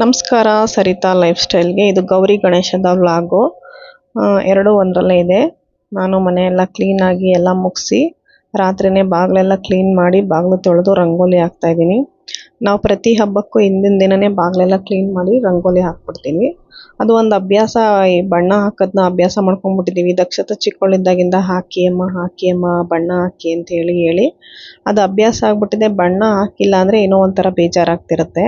ನಮಸ್ಕಾರ ಸರಿತಾ ಲೈಫ್ ಸ್ಟೈಲ್ಗೆ. ಇದು ಗೌರಿ ಗಣೇಶದ ವ್ಲಾಗು. ಎರಡು ಒಂದರಲ್ಲೇ ಇದೆ. ನಾನು ಮನೆಯೆಲ್ಲ ಕ್ಲೀನಾಗಿ ಎಲ್ಲ ಮುಗಿಸಿ ರಾತ್ರಿನೇ ಬಾಗಿಲೆಲ್ಲ ಕ್ಲೀನ್ ಮಾಡಿ ಬಾಗಿಲು ತೊಳೆದು ರಂಗೋಲಿ ಹಾಕ್ತಾಯಿದ್ದೀನಿ. ನಾವು ಪ್ರತಿ ಹಬ್ಬಕ್ಕೂ ಹಿಂದಿನ ದಿನವೇ ಬಾಗಿಲೆಲ್ಲ ಕ್ಲೀನ್ ಮಾಡಿ ರಂಗೋಲಿ ಹಾಕ್ಬಿಡ್ತೀವಿ. ಅದು ಒಂದು ಅಭ್ಯಾಸ. ಈ ಬಣ್ಣ ಹಾಕೋದನ್ನ ಅಭ್ಯಾಸ ಮಾಡ್ಕೊಂಡ್ಬಿಟ್ಟಿದ್ದೀವಿ. ದಕ್ಷತೆ ಚಿಕ್ಕವಳಿದ್ದಾಗಿಂದ ಹಾಕಿ ಅಮ್ಮ ಬಣ್ಣ ಹಾಕಿ ಅಂತ ಹೇಳಿ ಅದು ಅಭ್ಯಾಸ ಆಗ್ಬಿಟ್ಟಿದೆ. ಬಣ್ಣ ಹಾಕಿಲ್ಲ ಅಂದರೆ ಏನೋ ಒಂಥರ ಬೇಜಾರಾಗ್ತಿರುತ್ತೆ.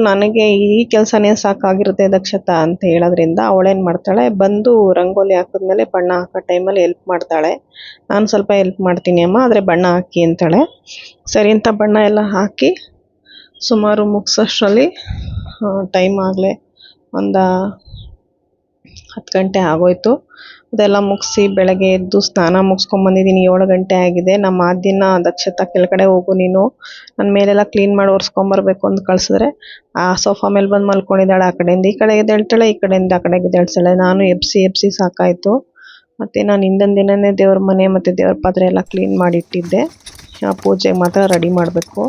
ನನಗೆ ಈ ಕೆಲಸನೇ ಸಾಕಾಗಿರುತ್ತೆ ದಕ್ಷತಾ ಅಂತ ಹೇಳೋದ್ರಿಂದ ಅವಳೇನು ಮಾಡ್ತಾಳೆ, ಬಂದು ರಂಗೋಲಿ ಹಾಕಿದ್ಮೇಲೆ ಬಣ್ಣ ಹಾಕೋ ಟೈಮಲ್ಲಿ ಹೆಲ್ಪ್ ಮಾಡ್ತಾಳೆ. ನಾನು ಸ್ವಲ್ಪ ಹೆಲ್ಪ್ ಮಾಡ್ತೀನಿ ಅಮ್ಮ, ಆದರೆ ಬಣ್ಣ ಹಾಕಿ ಅಂತಾಳೆ. ಸರಿ ಅಂತ ಬಣ್ಣ ಎಲ್ಲ ಹಾಕಿ ಸುಮಾರು ಮುಗಿಸೋಷ್ಟರಲ್ಲಿ ಟೈಮ್ ಆಗಲೇ ಒಂದು 10 ಗಂಟೆ ಆಗೋಯ್ತು. ಅದೆಲ್ಲ ಮುಗಿಸಿ ಬೆಳಗ್ಗೆ ಎದ್ದು ಸ್ನಾನ ಮುಗಿಸ್ಕೊಂಬಂದಿದ್ದೀನಿ. 7 ಗಂಟೆ ಆಗಿದೆ. ನಮ್ಮ ಆದ್ಯನ ದಕ್ಷತಾ ಕೆಳಗಡೆ ಹೋಗು ನೀನು, ನನ್ನ ಮೇಲೆಲ್ಲ ಕ್ಲೀನ್ ಮಾಡಿ ಒರೆಸ್ಕೊಂಬರ್ಬೇಕು ಅಂತ ಕಳಿಸಿದ್ರೆ ಆ ಸೋಫಾ ಮೇಲೆ ಬಂದು ಮಲ್ಕೊಂಡಿದ್ದಾಳೆ. ಆ ಕಡೆಯಿಂದ ಈ ಕಡೆಗೆ ಎದ್ದೇಳ್ತಾಳೆ, ಈ ಕಡೆಯಿಂದ ಆ ಕಡೆಗೆ ಎದ್ದೇಳ್ತಾಳೆ. ನಾನು ಎಬ್ಸಿ ಸಾಕಾಯಿತು. ಮತ್ತು ನಾನು ಹಿಂದಿನ ದಿನವೇ ದೇವ್ರ ಮನೆ ಮತ್ತು ದೇವ್ರ ಪಾತ್ರೆ ಎಲ್ಲ ಕ್ಲೀನ್ ಮಾಡಿ ಇಟ್ಟಿದ್ದೆ. ಪೂಜೆಗೆ ಮಾತ್ರ ರೆಡಿ ಮಾಡಬೇಕು.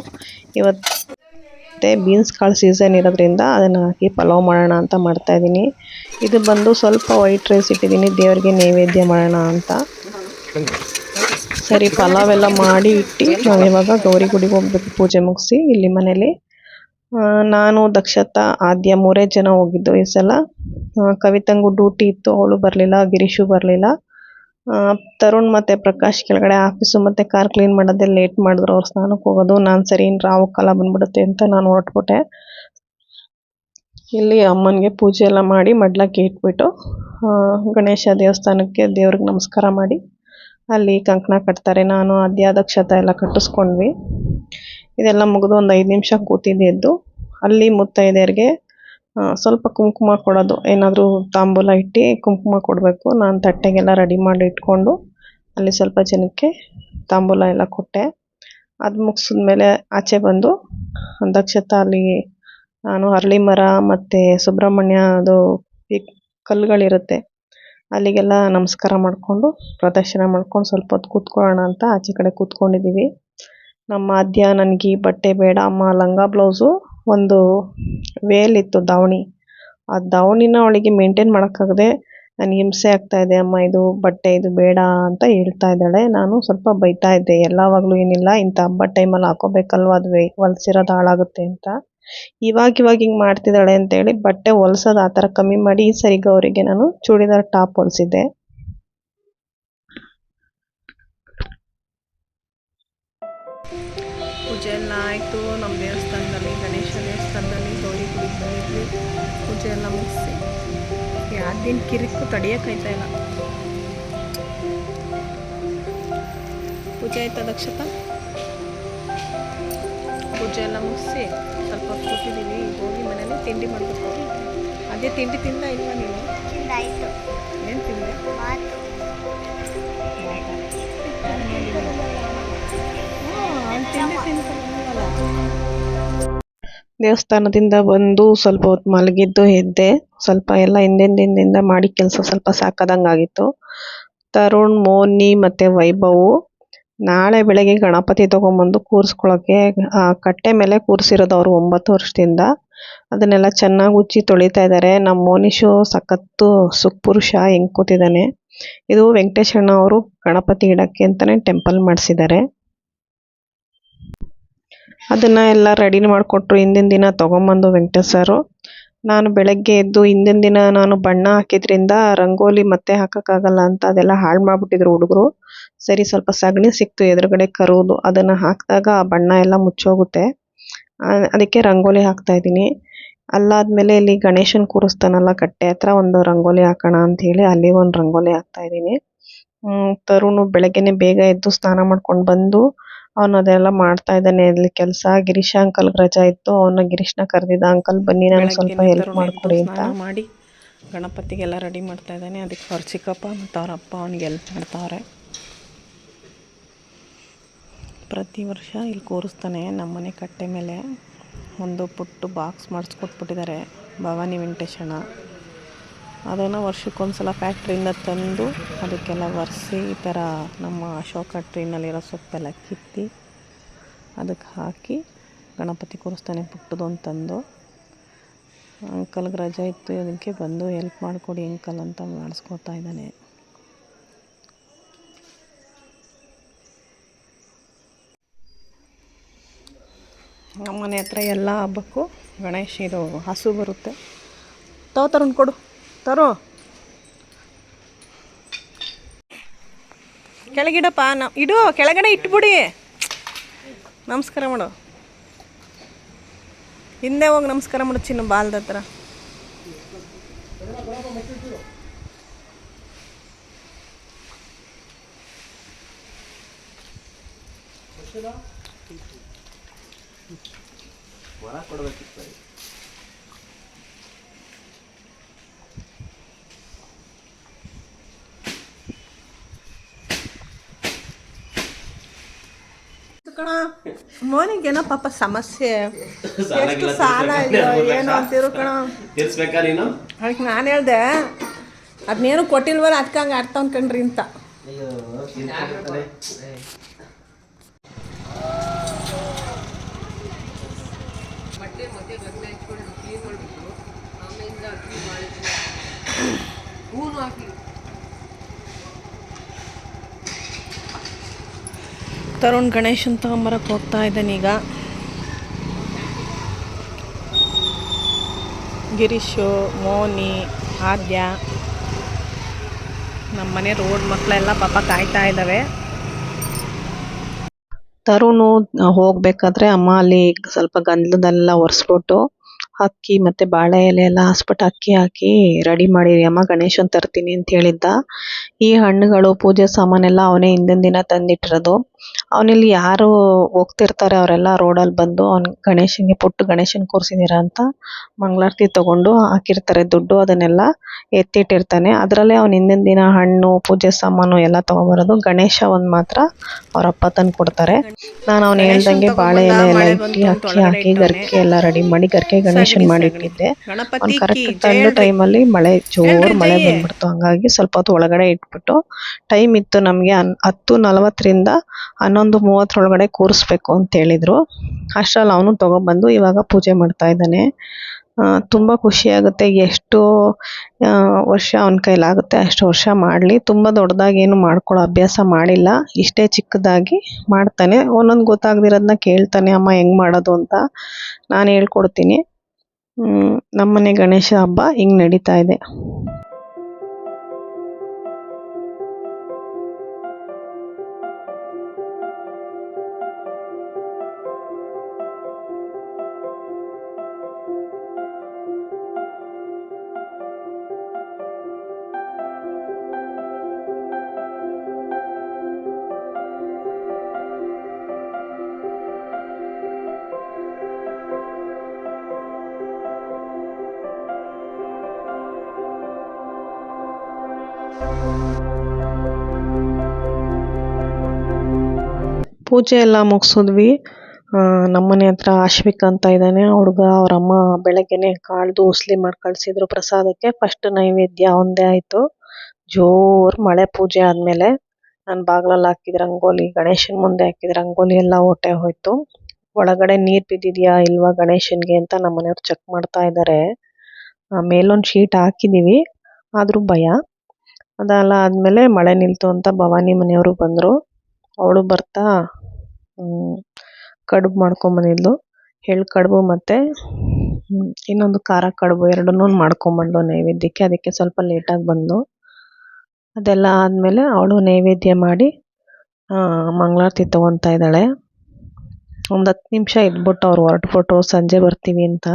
ಇವತ್ತು ಬೀನ್ಸ್ ಕಾಳು ಸೀಸನ್ ಇರೋದ್ರಿಂದ ಅದನ್ನು ಹಾಕಿ ಪಲಾವ್ ಮಾಡೋಣ ಅಂತ ಮಾಡ್ತಾಯಿದ್ದೀನಿ. ಇದು ಬಂದು ಸ್ವಲ್ಪ ವೈಟ್ ರೈಸ್ ಇಟ್ಟಿದ್ದೀನಿ, ದೇವರಿಗೆ ನೈವೇದ್ಯ ಮಾಡೋಣ ಅಂತ. ಸರಿ, ಪಲಾವ್ ಎಲ್ಲ ಮಾಡಿ ಇಟ್ಟು ನಾವಿವಾಗ ಗೌರಿ ಗುಡಿಗೆ ಹೋಗ್ಬೇಕು ಪೂಜೆ ಮುಗಿಸಿ. ಇಲ್ಲಿ ಮನೇಲಿ ನಾನು ದಕ್ಷತಾ ಆದ್ಯ 3 ಜನ ಹೋಗಿದ್ದು ಈ ಸಲ. ಕವಿತಂಗೂ ಡ್ಯೂಟಿ ಇತ್ತು, ಅವಳು ಬರಲಿಲ್ಲ. ಗಿರೀಶು ಬರಲಿಲ್ಲ. ತರುಣ್ ಮತ್ತು ಪ್ರಕಾಶ್ ಕೆಳಗಡೆ ಆಫೀಸು ಮತ್ತು ಕಾರ್ ಕ್ಲೀನ್ ಮಾಡೋದೇ ಲೇಟ್ ಮಾಡಿದ್ರು. ಅವ್ರು ಸ್ನಾನಕ್ಕೆ ಹೋಗೋದು. ನಾನು ಸರಿ ರಾವು ಕಾಲ ಬಂದ್ಬಿಡುತ್ತೆ ಅಂತ ನಾನು ಹೊರಟ್ಬಿಟ್ಟೆ. ಇಲ್ಲಿ ಅಮ್ಮನಿಗೆ ಪೂಜೆ ಎಲ್ಲ ಮಾಡಿ ಮಡ್ಲಕ್ಕೆ ಇಟ್ಬಿಟ್ಟು ಗಣೇಶ ದೇವಸ್ಥಾನಕ್ಕೆ ದೇವ್ರಿಗೆ ನಮಸ್ಕಾರ ಮಾಡಿ ಅಲ್ಲಿ ಕಂಕಣ ಕಟ್ತಾರೆ. ನಾನು ಆದ್ಯ ದಕ್ಷತಾ ಎಲ್ಲ ಕಟ್ಟಿಸ್ಕೊಂಡ್ವಿ. ಇದೆಲ್ಲ ಮುಗಿದು ಒಂದು 5 ನಿಮಿಷ ಕೂತಿದ್ದೆ ಎದ್ದು. ಅಲ್ಲಿ ಮುತ್ತೈದೆಯರಿಗೆ ಸ್ವಲ್ಪ ಕುಂಕುಮ ಕೊಡೋದು, ಏನಾದರೂ ತಾಂಬೂಲ ಇಟ್ಟು ಕುಂಕುಮ ಕೊಡಬೇಕು. ನಾನು ತಟ್ಟೆಗೆಲ್ಲ ರೆಡಿ ಮಾಡಿ ಇಟ್ಕೊಂಡು ಅಲ್ಲಿ ಸ್ವಲ್ಪ ಜನಕ್ಕೆ ತಾಂಬೂಲ ಎಲ್ಲ ಕೊಟ್ಟೆ. ಅದು ಮುಗಿಸಿದ್ಮೇಲೆ ಆಚೆ ಬಂದು ದಕ್ಷತಾ ಅಲ್ಲಿ ನಾನು ಅರಳಿ ಮರ ಮತ್ತು ಸುಬ್ರಹ್ಮಣ್ಯ ಅದು ಈ ಕಲ್ಲುಗಳಿರುತ್ತೆ ಅಲ್ಲಿಗೆಲ್ಲ ನಮಸ್ಕಾರ ಮಾಡಿಕೊಂಡು ಪ್ರದಕ್ಷಿಣೆ ಮಾಡ್ಕೊಂಡು ಸ್ವಲ್ಪ ಹೊತ್ತು ಕೂತ್ಕೊಳ್ಳೋಣ ಅಂತ ಆಚೆ ಕಡೆ ಕೂತ್ಕೊಂಡಿದ್ದೀವಿ. ನಮ್ಮ ಆದ್ಯ ನನಗೆ ಈ ಬಟ್ಟೆ ಬೇಡ ಅಮ್ಮ, ಲಂಗ ಬ್ಲೌಸು ಒಂದು ವೇಲಿತ್ತು ದಾವಣಿ, ಆ ದಾವಣಿನ ಅವಳಿಗೆ ಮೇಂಟೈನ್ ಮಾಡೋಕ್ಕಾಗದೆ ನನಗೆ ಹಿಂಸೆ ಆಗ್ತಾಯಿದೆ ಅಮ್ಮ, ಇದು ಬಟ್ಟೆ ಇದು ಬೇಡ ಅಂತ ಹೇಳ್ತಾ ಇದ್ದಾಳೆ. ನಾನು ಸ್ವಲ್ಪ ಬೈತಾ ಇದ್ದೆ, ಎಲ್ಲವಾಗಲೂ ಏನಿಲ್ಲ, ಇಂಥ ಹಬ್ಬದ ಟೈಮಲ್ಲಿ ಹಾಕೋಬೇಕಲ್ವ, ಅದು ಹೊಲ್ಸಿರೋದು ಹಾಳಾಗುತ್ತೆ ಅಂತ. ಇವಾಗ ಹಿಂಗೆ ಮಾಡ್ತಿದ್ದಾಳೆ ಅಂತೇಳಿ ಬಟ್ಟೆ ಹೊಲ್ಸೋದು ಆ ಥರ ಕಮ್ಮಿ ಮಾಡಿ ಈ ಸರಿಗೆ ಅವರಿಗೆ ನಾನು ಚೂಡಿದಾರ್ ಟಾಪ್ ಹೊಲಿಸಿದ್ದೆ. ಪೂಜೆ ಎಲ್ಲ ಆಯಿತು. ನಮ್ಮ ದೇವಸ್ಥಾನದಲ್ಲಿ, ಗಣೇಶ ದೇವಸ್ಥಾನದಲ್ಲಿ ಗೌರಿ ಗುಡಿಗೆ ಬಂದಿದ್ವಿ. ಪೂಜೆ ಎಲ್ಲ ಮುಗಿಸಿ ಯಾವ್ದಿನ ಕಿರಿಕು ತಡಿಯೋಕ್ಕಾಯ್ತಾ ಇಲ್ಲ. ಪೂಜೆ ಆಯ್ತಾ ದಕ್ಷತಾ? ಪೂಜೆ ಎಲ್ಲ ಮುಗಿಸಿ ಸ್ವಲ್ಪ ಕೂತಿದ್ದೀವಿ. ಹೋಗಿ ಮನೇಲಿ ತಿಂಡಿ ಮಾಡಬೇಕು. ಅದೇ ತಿಂಡಿ ತಿಂದ ಇಲ್ಲ ನೀನು? ತಿಂದಾಯಿತು. ಏನು ತಿಂದೆ? ದೇವಸ್ಥಾನದಿಂದ ಬಂದು ಸ್ವಲ್ಪ ಹೊತ್ತು ಮಲಗಿದ್ದು ಎದ್ದೆ. ಸ್ವಲ್ಪ ಎಲ್ಲ ಹಿಂದಿಂದ ಮಾಡಿ ಕೆಲಸ ಸ್ವಲ್ಪ ಸಾಕಾದಂಗೆ ಆಗಿತ್ತು. ತರುಣ್, ಮೋನಿ ಮತ್ತು ವೈಭವು ನಾಳೆ ಬೆಳಗ್ಗೆ ಗಣಪತಿ ತೊಗೊಂಬಂದು ಕೂರಿಸ್ಕೊಳ್ಳೋಕ್ಕೆ ಕಟ್ಟೆ ಮೇಲೆ ಕೂರಿಸಿರೋದು ಅವರು 9 ವರ್ಷದಿಂದ. ಅದನ್ನೆಲ್ಲ ಚೆನ್ನಾಗಿ ಉಜ್ಜಿ ತೊಳಿತಾ ಇದ್ದಾರೆ. ನಮ್ಮ ಮೋನಿಶು ಸಖತ್ತು ಸುಖಪುರುಷ ಹೆಂಗೆ ಕೂತಿದ್ದಾನೆ. ಇದು ವೆಂಕಟೇಶಣ್ಣ ಅವರು ಗಣಪತಿ ಇಡೋಕ್ಕೆ ಅಂತಲೇ ಟೆಂಪಲ್ ಮಾಡಿಸಿದ್ದಾರೆ. ಅದನ್ನು ಎಲ್ಲ ರೆಡಿ ಮಾಡಿಕೊಟ್ರು ಹಿಂದಿನ ದಿನ ತೊಗೊಂಬಂದು ವೆಂಕಟೇಶ್ ಸರು. ನಾನು ಬೆಳಗ್ಗೆ ಎದ್ದು ಹಿಂದಿನ ದಿನ ನಾನು ಬಣ್ಣ ಹಾಕಿದ್ರಿಂದ ರಂಗೋಲಿ ಮತ್ತೆ ಹಾಕೋಕ್ಕಾಗಲ್ಲ ಅಂತ ಅದೆಲ್ಲ ಹಾಳು ಮಾಡಿಬಿಟ್ಟಿದ್ರು ಹುಡುಗರು. ಸರಿ, ಸ್ವಲ್ಪ ಸಗಣಿ ಸಿಕ್ತು ಎದುರುಗಡೆ ಕರುವುದು, ಅದನ್ನು ಹಾಕಿದಾಗ ಆ ಬಣ್ಣ ಎಲ್ಲ ಮುಚ್ಚೋಗುತ್ತೆ. ಅದಕ್ಕೆ ರಂಗೋಲಿ ಹಾಕ್ತಾಯಿದ್ದೀನಿ. ಅಲ್ಲಾದಮೇಲೆ ಇಲ್ಲಿ ಗಣೇಶನ ಕೂರಿಸ್ತಾನಲ್ಲ ಕಟ್ಟೆ ಹತ್ರ, ಒಂದು ರಂಗೋಲಿ ಹಾಕೋಣ ಅಂಥೇಳಿ ಅಲ್ಲಿ ಒಂದು ರಂಗೋಲಿ ಹಾಕ್ತಾಯಿದ್ದೀನಿ. ತರುಣು ಬೆಳಗ್ಗೆನೇ ಬೇಗ ಎದ್ದು ಸ್ನಾನ ಮಾಡ್ಕೊಂಡು ಬಂದು ಅವನು ಅದೆಲ್ಲ ಮಾಡ್ತಾ ಇದ್ದಾನೆ ಇಲ್ಲಿ ಕೆಲಸ. ಗಿರೀಶ ಅಂಕಲ್ಗೆ ರಜಾ ಇತ್ತು, ಗಿರೀಶ್ನ ಕರೆದಿದ್ದ, ಅಂಕಲ್ ಬನ್ನಿ ನಾನು ಸ್ವಲ್ಪ ಹೆಲ್ಪ್ ಮಾಡಿಕೊಡಿ ಅಂತ. ಮಾಡಿ ಗಣಪತಿಗೆಲ್ಲ ರೆಡಿ ಮಾಡ್ತಾ ಇದ್ದಾನೆ. ಅದಕ್ಕೆ ಅವ್ರ ಚಿಕ್ಕಪ್ಪ ಮತ್ತು ಅವ್ರ ಅಪ್ಪ ಅವನಿಗೆ ಹೆಲ್ಪ್ ಮಾಡ್ತಾವ್ರೆ. ಪ್ರತಿ ವರ್ಷ ಇಲ್ಲಿ ಕೂರಿಸ್ತಾನೆ ನಮ್ಮನೆ ಕಟ್ಟೆ ಮೇಲೆ. ಒಂದು ಪುಟ್ಟು ಬಾಕ್ಸ್ ಮಾಡಿಸ್ಕೊಟ್ಬಿಟ್ಟಿದ್ದಾರೆ ಭವಾನಿ ವೆಂಕಟೇಶಣ್ಣ. ಅದನ್ನು ವರ್ಷಕ್ಕೊಂದ್ಸಲ ಫ್ಯಾಕ್ಟ್ರಿಯಿಂದ ತಂದು ಅದಕ್ಕೆಲ್ಲ ಒರೆಸಿ ಈ ಥರ ನಮ್ಮ ಅಶೋಕ ಟ್ರೀನಲ್ಲಿರೋ ಸೊಪ್ಪೆಲ್ಲ ಕಿತ್ತಿ ಅದಕ್ಕೆ ಹಾಕಿ ಗಣಪತಿ ಕೂರಿಸ್ತಾನೆ ಪುಟ್ಟದೊಂದು ತಂದು. ಅಂಕಲ್ಗೆ ರಜೆ ಇತ್ತು, ಅದಕ್ಕೆ ಬಂದು ಹೆಲ್ಪ್ ಮಾಡಿಕೊಡಿ ಅಂಕಲ್ ಅಂತ ಮಾಡಿಸ್ಕೊತಾ ಇದ್ದಾನೆ. ನಮ್ಮನೆ ಹತ್ರ ಎಲ್ಲ ಹಬ್ಬಕ್ಕೂ ಗಣೇಶ ಇದು ಹಸು ಬರುತ್ತೆ. ತರುಣ್ ಕೊಡು, ತರೋ ಕೆಳಗಿಡಪ್ಪ. ಇಡು, ಕೆಳಗಡೆ ಇಟ್ಬಿಡಿ. ನಮಸ್ಕಾರ ಮಾಡು, ಹಿಂದೆ ಹೋಗಿ ನಮಸ್ಕಾರ ಮಾಡು ಚಿನ್ನ ಬಾಲ್ದ ಹತ್ರ. ಕಣ ಮೋನಿಗೇನೋ ಪಾಪ ಸಮಸ್ಯೆ, ಎಷ್ಟು ಸಾಲ ಇಲ್ಲ ಏನೋ ಅಂತಿರು ಕಣ. ಅದಕ್ಕೆ ನಾನು ಹೇಳ್ದೆ ಅದನ್ನೇನು ಕೊಟ್ಟಿಲ್ವಲ್ಲ, ಅದಕ್ಕೆ ಹಂಗೆ ಅರ್ಥ ಅನ್ಕೊಂಡ್ರಿ ಅಂತ. ತರುಣ್ ಗಣೇಶನ್ ತಗೊಂಬರಕ್ಕೆ ಹೋಗ್ತಾ ಇದ್ದಾನೆ ಈಗ. ಗಿರೀಶು, ಮೋನಿ, ಆದ್ಯ, ನಮ್ಮನೆ ರೋಡ್ ಮಕ್ಕಳೆಲ್ಲ ಪಾಪ ಕಾಯ್ತಾ ಇದ್ದಾವೆ. ತರುಣು ಹೋಗ್ಬೇಕಾದ್ರೆ ಅಮ್ಮ ಅಲ್ಲಿ ಸ್ವಲ್ಪ ಗಂಧದೆಲ್ಲ ಒರೆಸ್ಬಿಟ್ಟು ಅಕ್ಕಿ ಮತ್ತೆ ಬಾಳೆ ಎಲೆ ಎಲ್ಲ ಹಾಸ್ಬಿಟ್ಟು ಅಕ್ಕಿ ಹಾಕಿ ರೆಡಿ ಮಾಡಿರಿ ಅಮ್ಮ, ಗಣೇಶನ್ ತರ್ತೀನಿ ಅಂತ ಹೇಳಿದ್ದ. ಈ ಹಣ್ಣುಗಳು ಪೂಜೆ ಸಾಮಾನೆಲ್ಲ ಅವನೇ ಹಿಂದಿನ ದಿನ ತಂದಿಟ್ಟಿರೋದು. ಅವನಲ್ಲಿ ಯಾರು ಹೋಗ್ತಿರ್ತಾರೆ ಅವರೆಲ್ಲ ರೋಡಲ್ಲಿ ಬಂದು ಅವ್ನು ಗಣೇಶನಿಗೆ ಪುಟ್ಟ ಗಣೇಶನ್ ಕೂರಿಸಿದ್ದೀರಾ ಅಂತ ಮಂಗಳಾರತಿ ತಗೊಂಡು ಹಾಕಿರ್ತಾರೆ ದುಡ್ಡು, ಅದನ್ನೆಲ್ಲ ಎತ್ತಿಟ್ಟಿರ್ತಾನೆ. ಅದರಲ್ಲೇ ಅವ್ನು ಹಿಂದಿನ ದಿನ ಹಣ್ಣು ಪೂಜೆ ಸಾಮಾನು ಎಲ್ಲ ತೊಗೊಂಬರೋದು. ಗಣೇಶ ಒಂದು ಮಾತ್ರ ಅವ್ರ ಅಪ್ಪ ತಂದು ಕೊಡ್ತಾರೆ. ನಾನು ಅವ್ನು ಹೇಳ್ದಂಗೆ ಬಾಳೆ ಎಲೆ ಎಲ್ಲ ಇಟ್ಟು ಅಕ್ಕಿ ಹಾಕಿ ಗರ್ಕೆ ಎಲ್ಲ ರೆಡಿ ಮಾಡಿ ಗರ್ಕೆ ಗಣೇಶನ್ ಮಾಡಿಟ್ಟಿದ್ದೆ. ಅವ್ನು ಕರೆಕ್ಟ್ ತಂದು ಟೈಮಲ್ಲಿ ಜೋರು ಮಳೆ ಬಂದ್ಬಿಡ್ತು. ಹಂಗಾಗಿ ಸ್ವಲ್ಪ ಹೊತ್ತು ಒಳಗಡೆ ಇಟ್ಬಿಟ್ಟು, ಟೈಮ್ ಇತ್ತು ನಮಗೆ 10:40ರಿಂದ 11:30 ಕೂರಿಸ್ಬೇಕು ಅಂತ ಹೇಳಿದ್ರು. ಅಷ್ಟರಲ್ಲಿ ಅವನು ತೊಗೊಬಂದು ಇವಾಗ ಪೂಜೆ ಮಾಡ್ತಾ ಇದ್ದಾನೆ. ತುಂಬ ಖುಷಿಯಾಗುತ್ತೆ. ಎಷ್ಟು ವರ್ಷ ಅವನ ಕೈಲಾಗುತ್ತೆ ಅಷ್ಟು ವರ್ಷ ಮಾಡಲಿ. ತುಂಬ ದೊಡ್ಡದಾಗಿ ಏನು ಮಾಡ್ಕೊಳ್ಳೋ ಅಭ್ಯಾಸ ಮಾಡಿಲ್ಲ, ಇಷ್ಟೇ ಚಿಕ್ಕದಾಗಿ ಮಾಡ್ತಾನೆ. ಒಂದೊಂದು ಗೊತ್ತಾಗದಿರೋದನ್ನ ಕೇಳ್ತಾನೆ, ಅಮ್ಮ ಹೆಂಗೆ ಮಾಡೋದು ಅಂತ. ನಾನು ಹೇಳ್ಕೊಡ್ತೀನಿ. ನಮ್ಮನೆ ಗಣೇಶ ಹಬ್ಬ ಹಿಂಗೆ ನಡೀತಾ ಇದೆ. ಪೂಜೆ ಎಲ್ಲ ಮುಗಿಸಿದ್ವಿ. ನಮ್ಮನೆ ಹತ್ರ ಆಶ್ವಿಕ್ ಅಂತ ಇದ್ದಾನೆ ಹುಡುಗ. ಅವರಮ್ಮ ಬೆಳಗ್ಗೆನೆ ಕಾಳ್ದು ಉಸ್ಲಿ ಮಾಡಿ ಕಳಿಸಿದ್ರು ಪ್ರಸಾದಕ್ಕೆ. ಫಸ್ಟ್ ನೈವೇದ್ಯ ಒಂದೇ ಆಯಿತು. ಜೋರು ಮಳೆ ಪೂಜೆ ಆದಮೇಲೆ ನಾನು ಬಾಗಿಲಲ್ಲಿ ಹಾಕಿದ ರಂಗೋಲಿ, ಗಣೇಶನ ಮುಂದೆ ಹಾಕಿದ ರಂಗೋಲಿ ಎಲ್ಲ ಹೊಟ್ಟೆ ಹೋಯ್ತು. ಒಳಗಡೆ ನೀರು ಬಿದ್ದಿದೆಯಾ ಇಲ್ವಾ ಗಣೇಶನ್ಗೆ ಅಂತ ನಮ್ಮನೆಯವ್ರು ಚೆಕ್ ಮಾಡ್ತಾ ಇದ್ದಾರೆ. ಮೇಲೊಂದು ಶೀಟ್ ಹಾಕಿದ್ದೀವಿ, ಆದರೂ ಭಯ. ಅದೆಲ್ಲ ಆದಮೇಲೆ ಮಳೆ ನಿಲ್ತು ಅಂತ ಭವಾನಿ ಮನೆಯವರು ಬಂದರು. ಅವಳು ಬರ್ತಾ ಕಡುಬು ಮಾಡ್ಕೊಂಬಂದಿದ್ಲು. ಎಳ್ಳು ಕಡುಬು ಮತ್ತು ಇನ್ನೊಂದು ಖಾರ ಕಡುಬು ಎರಡನ್ನೂ ಮಾಡ್ಕೊಂಬಂದ್ಲು ನೈವೇದ್ಯಕ್ಕೆ. ಅದಕ್ಕೆ ಸ್ವಲ್ಪ ಲೇಟಾಗಿ ಬಂದು ಅದೆಲ್ಲ ಆದಮೇಲೆ ಅವಳು ನೈವೇದ್ಯ ಮಾಡಿ ಮಂಗಳಾರತಿ ತೊಗೊತಾ ಇದ್ದಾಳೆ. ಒಂದು 10 ನಿಮಿಷ ಇದ್ಬಿಟ್ಟು ಅವ್ರು ಹೊರಟ್ಬಿಟ್ಟು ಸಂಜೆ ಬರ್ತೀವಿ ಅಂತ.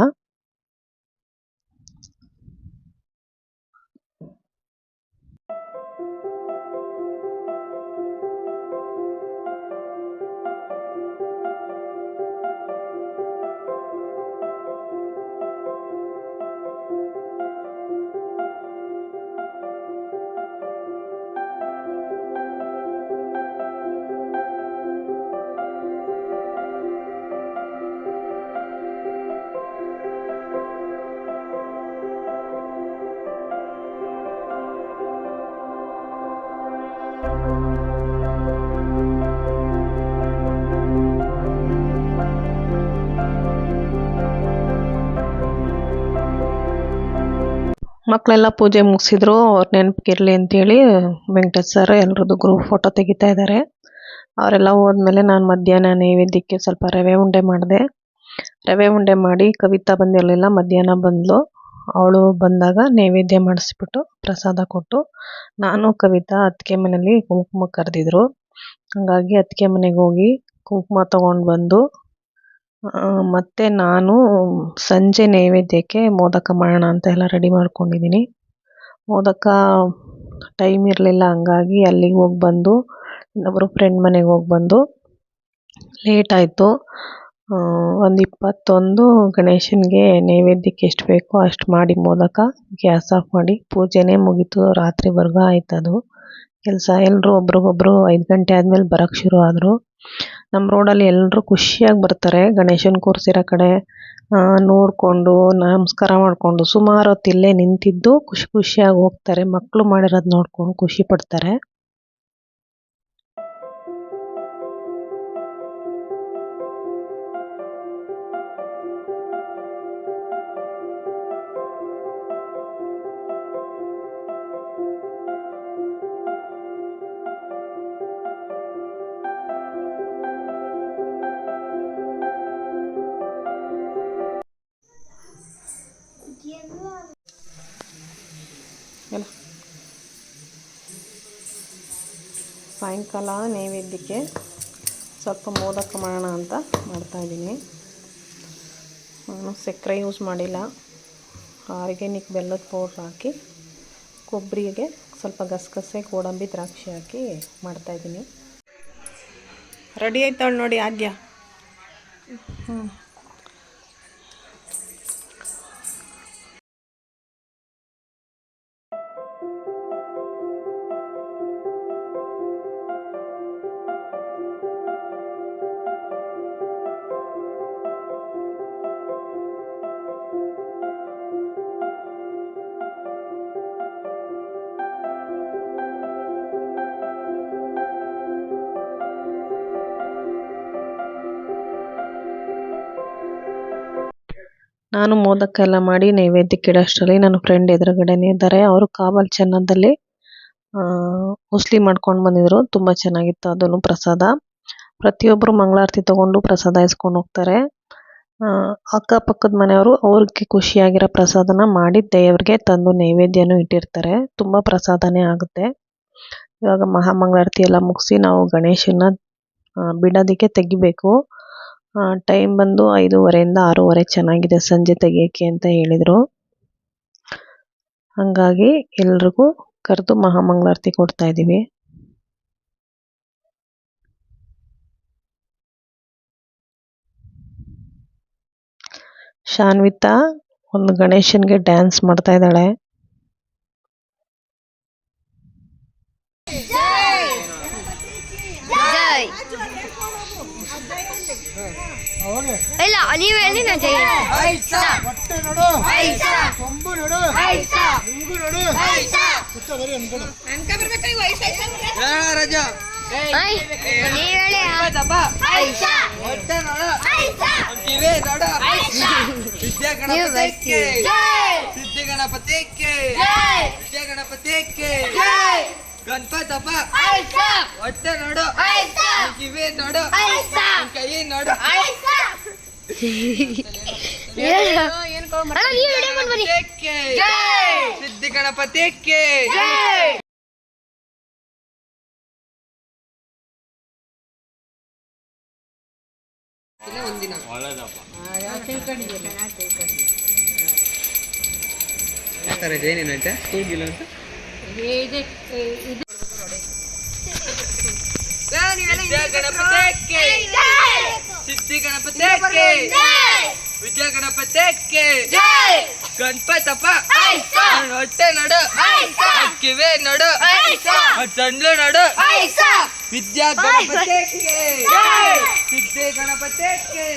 ಮಕ್ಕಳೆಲ್ಲ ಪೂಜೆ ಮುಗಿಸಿದ್ರು, ಅವ್ರ ನೆನಪಿಗಿರಲಿ ಅಂತೇಳಿ ವೆಂಕಟೇಶ್ ಸರ್ ಎಲ್ರದ್ದು ಗ್ರೂಪ್ ಫೋಟೋ ತೆಗಿತಾ ಇದ್ದಾರೆ. ಅವರೆಲ್ಲ ಹೋದ್ಮೇಲೆ ನಾನು ಮಧ್ಯಾಹ್ನ ನೈವೇದ್ಯಕ್ಕೆ ಸ್ವಲ್ಪ ರವೆ ಉಂಡೆ ಮಾಡಿದೆ. ರವೆ ಉಂಡೆ ಮಾಡಿ ಕವಿತಾ ಬಂದಿರಲಿಲ್ಲ, ಮಧ್ಯಾಹ್ನ ಬಂದಳು. ಅವಳು ಬಂದಾಗ ನೈವೇದ್ಯ ಮಾಡಿಸ್ಬಿಟ್ಟು ಪ್ರಸಾದ ಕೊಟ್ಟು, ನಾನು ಕವಿತಾ ಅತ್ತಿಗೆ ಮನೇಲಿ ಕುಂಕುಮ ಕರೆದಿದ್ರು. ಹಾಗಾಗಿ ಅತ್ತಿಗೆ ಮನೆಗೆ ಹೋಗಿ ಕುಂಕುಮ ತೊಗೊಂಡು ಬಂದು ಮತ್ತು ನಾನು ಸಂಜೆ ನೈವೇದ್ಯಕ್ಕೆ ಮೋದಕ ಮಾಡೋಣ ಅಂತ ಎಲ್ಲ ರೆಡಿ ಮಾಡ್ಕೊಂಡಿದ್ದೀನಿ. ಮೋದಕ ಟೈಮ್ ಇರಲಿಲ್ಲ, ಹಂಗಾಗಿ ಅಲ್ಲಿಗೆ ಹೋಗಿ ಬಂದು ಇನ್ನೊಬ್ಬರು ಫ್ರೆಂಡ್ ಮನೆಗೆ ಹೋಗಿ ಬಂದು ಲೇಟ್ ಆಯಿತು. ಒಂದು 21 ಗಣೇಶನಿಗೆ ನೈವೇದ್ಯಕ್ಕೆ ಎಷ್ಟು ಬೇಕೋ ಅಷ್ಟು ಮಾಡಿ ಮೋದಕ ಗ್ಯಾಸ್ ಆಫ್ ಮಾಡಿ ಪೂಜೆನೇ ಮುಗೀತು. ರಾತ್ರಿವರೆಗೂ ಆಯ್ತದು ಕೆಲಸ. ಎಲ್ಲರೂ ಒಬ್ರಿಗೊಬ್ರು 5 ಗಂಟೆ ಆದಮೇಲೆ ಬರೋಕ್ಕೆ ಶುರು ಆದರು. ನಮ್ಮ ರೋಡಲ್ಲಿ ಎಲ್ಲರೂ ಖುಷಿಯಾಗಿ ಬರ್ತಾರೆ. ಗಣೇಶನ ಕೂರಿಸಿರೋ ಕಡೆ ನೋಡಿಕೊಂಡು ನಮಸ್ಕಾರ ಮಾಡಿಕೊಂಡು ಸುಮಾರು ಹೊತ್ತು ಇಲ್ಲೇ ನಿಂತಿದ್ದು ಖುಷಿಯಾಗಿ ಹೋಗ್ತಾರೆ. ಮಕ್ಕಳು ಮಾಡಿರೋದು ನೋಡ್ಕೊಂಡು ಖುಷಿ ಪಡ್ತಾರೆ. ಸಾಯಂಕಾಲ ನೈವೇದ್ಯಕ್ಕೆ ಸ್ವಲ್ಪ ಮೋದಕ ಮಾಡೋಣ ಅಂತ ಮಾಡ್ತಾಯಿದ್ದೀನಿ. ನಾನು ಸಕ್ಕರೆ ಯೂಸ್ ಮಾಡಿಲ್ಲ, ಆರ್ಗ್ಯಾನಿಕ್ ಬೆಲ್ಲದ ಪೌಡ್ರ್ ಹಾಕಿ ಕೊಬ್ಬರಿಗೆ ಸ್ವಲ್ಪ ಗಸಗಸೆ ಗೋಡಂಬಿ ದ್ರಾಕ್ಷಿ ಹಾಕಿ ಮಾಡ್ತಾಯಿದ್ದೀನಿ. ರೆಡಿ ಆಯ್ತಾಳೆ ನೋಡಿ ಆದ್ಯ. ನಾನು ಮೋದಕ ಎಲ್ಲ ಮಾಡಿ ನೈವೇದ್ಯಕ್ಕೆ ಇಡೋಷ್ಟರಲ್ಲಿ ನನ್ನ ಫ್ರೆಂಡ್ ಎದುರುಗಡೆನೇ ಇದ್ದಾರೆ. ಅವರು ಕಾವಲ್ ಚೆನ್ನದಲ್ಲಿ ಮುಸ್ಲಿ ಮಾಡ್ಕೊಂಡು ಬಂದಿದ್ರು. ತುಂಬ ಚೆನ್ನಾಗಿತ್ತು ಅದನ್ನು ಪ್ರಸಾದ. ಪ್ರತಿಯೊಬ್ಬರು ಮಂಗಳಾರತಿ ತೊಗೊಂಡು ಪ್ರಸಾದ ಇಸ್ಕೊಂಡು ಹೋಗ್ತಾರೆ. ಅಕ್ಕಪಕ್ಕದ ಮನೆಯವರು ಅವ್ರಿಗೆ ಖುಷಿಯಾಗಿರೋ ಪ್ರಸಾದನ ಮಾಡಿ ದೇವ್ರಿಗೆ ತಂದು ನೈವೇದ್ಯನೂ ಇಟ್ಟಿರ್ತಾರೆ. ತುಂಬ ಪ್ರಸಾದನೇ ಆಗುತ್ತೆ. ಇವಾಗ ಮಹಾಮಂಗಳಾರತಿ ಎಲ್ಲ ಮುಗಿಸಿ ನಾವು ಗಣೇಶನ ಬಿಡೋದಕ್ಕೆ ತೆಗಿಬೇಕು. ಟೈಮ್ ಬಂದು 5:30 6:30 ಚೆನ್ನಾಗಿದೆ ಸಂಜೆ ತೆಗಿಯೋಕ್ಕೆ ಅಂತ ಹೇಳಿದರು. ಹಾಗಾಗಿ ಎಲ್ರಿಗೂ ಕರೆದು ಮಹಾಮಂಗಳಾರತಿ ಕೊಡ್ತಾ ಇದ್ದೀವಿ. ಶಾನ್ವಿತಾ ಒಂದು ಗಣೇಶನ್ಗೆ ಡ್ಯಾನ್ಸ್ ಮಾಡ್ತಾ ಇದ್ದಾಳೆ. ಇಲ್ಲ ನೀವು ಹೇಳಿ ನಾನು ಜೈ ಹೊಟ್ಟೆ ನೋಡು ಕೊಂಬು ನೋಡು ಹಿಂಗು ನೋಡು ಕುತ್ತ ಬರಿ ಅನ್ಕೊಡು ಅನ್ಕ ಬರಬೇಕು ಈ ವಯಸ್ಸು ಹೇಳ ರಾಜಾ ನೀವು ಹೇಳಿ ದಪ್ಪ ಐಸಾ ಹೊಟ್ಟೆ ನೋಡು ಐಸಾ ಕಿವಿ ನೋಡು ಐಸಾ ವಿದ್ಯಾ ಗಣಪತಿಗೆ ಜೈ ಸಿದ್ಧಿ ಗಣಪತಿಗೆ ಜೈ ವಿದ್ಯಾ ಗಣಪತಿಗೆ ಜೈ ಗಣಪತಿ ಬಪ್ಪ ಐಸಾ ಹೊಟ್ಟೆ ನೋಡು ಐಸಾ ಕಿವಿ ನೋಡು ಐಸಾ ಕೈ ನೋಡು ಐಸಾ ಸಿದ್ಧಿ ಗಣಪತಿಗೆ ಜೈ. ಒಂದಿನ ಯಾಕಂದ್ರೆ ಏನೇನಂತೆ ಕೂಗಿಲ್ಲ ಅಂತ ವಿದ್ಯಾ ಗಣಪತಿಗೆ ಸಿದ್ಧಿ ಗಣಪತಿಗೆ ವಿದ್ಯಾ ಗಣಪತಿಗೆ ಗಣಪತಪ್ಪ ಹೊಟ್ಟೆ ನಡು ಕಿವಿ ನಡು ಚಂಡ್ಲು ನಡು ವಿದ್ಯಾ ಗಣಪತಿಗೆ ಸಿದ್ಧಿ ಗಣಪತಿಗೆ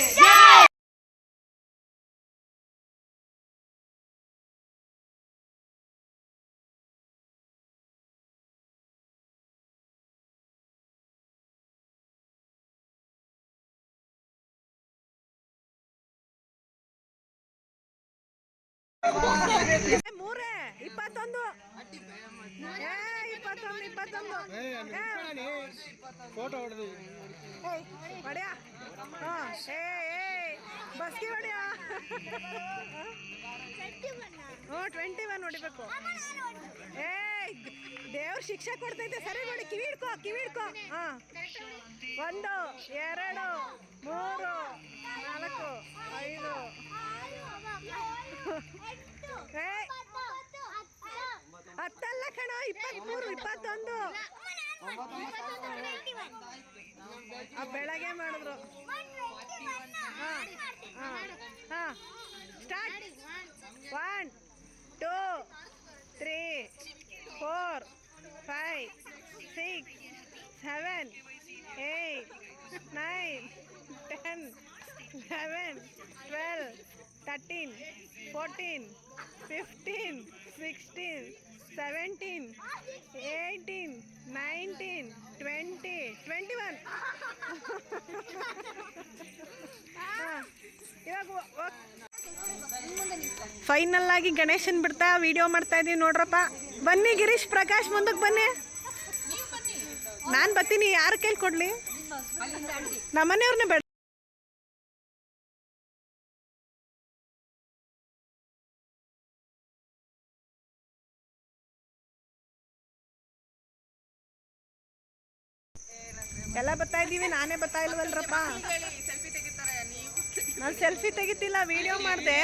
21 21 ಫೋಟೋ ಹೊಡೆದು ಹೊಡ್ಯಾ ಬಸ್ಗೆ ಹೊಡ್ಯಾ 21 ಹೊಡಿಬೇಕು ದೇವ್ರ ಶಿಕ್ಷೆ ಕೊಡ್ತೈತೆ ಸರಿ ನೋಡಿ ಕಿವಿ ಹಿಡ್ಕೊ 1 2 3 4 5 10 ಕಣ 23 21 ಬೆಳಗ್ಗೆ ಮಾಡಿದ್ರು ಸ್ಟಾರ್ಟ್ 1 2 3 4 5 6 7 8 9 10 11 12 13 14 15 16 17 18 19 20 21 ಇವಾಗ ಫೈನಲ್ ಆಗಿ ಗಣೇಶನ್ ಬಿಡ್ತಾ ವಿಡಿಯೋ ಮಾಡ್ತಾ ಇದೀವಿ ನೋಡ್ರಪ್ಪ. ಬನ್ನಿ ಗಿರೀಶ್ ಪ್ರಕಾಶ್ ಮುಂದಕ್ಕೆ ಬನ್ನಿ. ನಾನು ಬರ್ತೀನಿ, ಯಾರ ಕೈಲಿ ಕೊಡ್ಲಿ? ನಮ್ಮನೆಯವ್ರನ್ನೇ ಬೇಡ. ಎಲ್ಲ ಬರ್ತಾ ಇದ್ದೀವಿ, ನಾನೇ ಬರ್ತಾ ಇಲ್ವಲ್ರಪ್ಪ. ನಾನು ಸೆಲ್ಫಿ ತೆಗಿತಿಲ್ಲ, ವಿಡಿಯೋ ಮಾಡಿದೆ.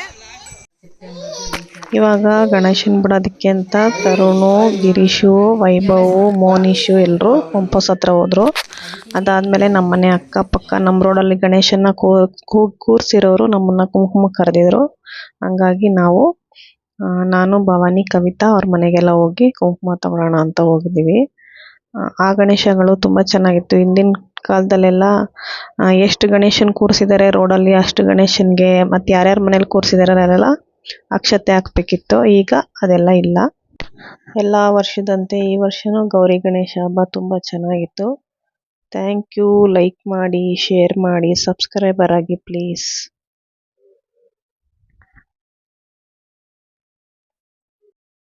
ಇವಾಗ ಗಣೇಶನ್ ಬಿಡೋದಕ್ಕೆ ಅಂತ ತರುಣು, ಗಿರೀಶು, ವೈಭವು, ಮೋನಿಶು ಎಲ್ಲರೂ ಪಂಪೋಸ್ ಹತ್ರ ಹೋದ್ರು. ಅದಾದಮೇಲೆ ನಮ್ಮನೆ ಅಕ್ಕಪಕ್ಕ ನಮ್ಮ ರೋಡಲ್ಲಿ ಗಣೇಶನ ಕೂರಿಸಿರೋರು ನಮ್ಮನ್ನು ಕುಂಕುಮ ಕರೆದಿದ್ರು. ಹಂಗಾಗಿ ನಾನು ಭವಾನಿ, ಕವಿತಾ ಅವ್ರ ಮನೆಗೆಲ್ಲ ಹೋಗಿ ಕುಂಕುಮ ತಗೊಳ್ಳೋಣ ಅಂತ ಹೋಗಿದ್ದೀವಿ. ಆ ಗಣೇಶಗಳು ತುಂಬ ಚೆನ್ನಾಗಿತ್ತು. ಹಿಂದಿನ ಕಾಲದಲ್ಲೆಲ್ಲ ಎಷ್ಟು ಗಣೇಶನ್ ಕೂರಿಸಿದ್ದಾರೆ ರೋಡಲ್ಲಿ ಅಷ್ಟು ಗಣೇಶನ್ಗೆ ಮತ್ತು ಯಾರ್ಯಾರ ಮನೇಲಿ ಕೂರಿಸಿದ್ದಾರೆ ಅಲ್ಲೆಲ್ಲ ಅಕ್ಷತೆ ಹಾಕಬೇಕಿತ್ತು. ಈಗ ಅದೆಲ್ಲ ಇಲ್ಲ. ಎಲ್ಲ ವರ್ಷದಂತೆ ಈ ವರ್ಷವೂ ಗೌರಿ ಗಣೇಶ ಹಬ್ಬ ತುಂಬ ಚೆನ್ನಾಗಿತ್ತು. Thank you. ಲೈಕ್ ಮಾಡಿ, ಶೇರ್ ಮಾಡಿ, ಸಬ್ಸ್ಕ್ರೈಬರ್ ಆಗಿ ಪ್ಲೀಸ್.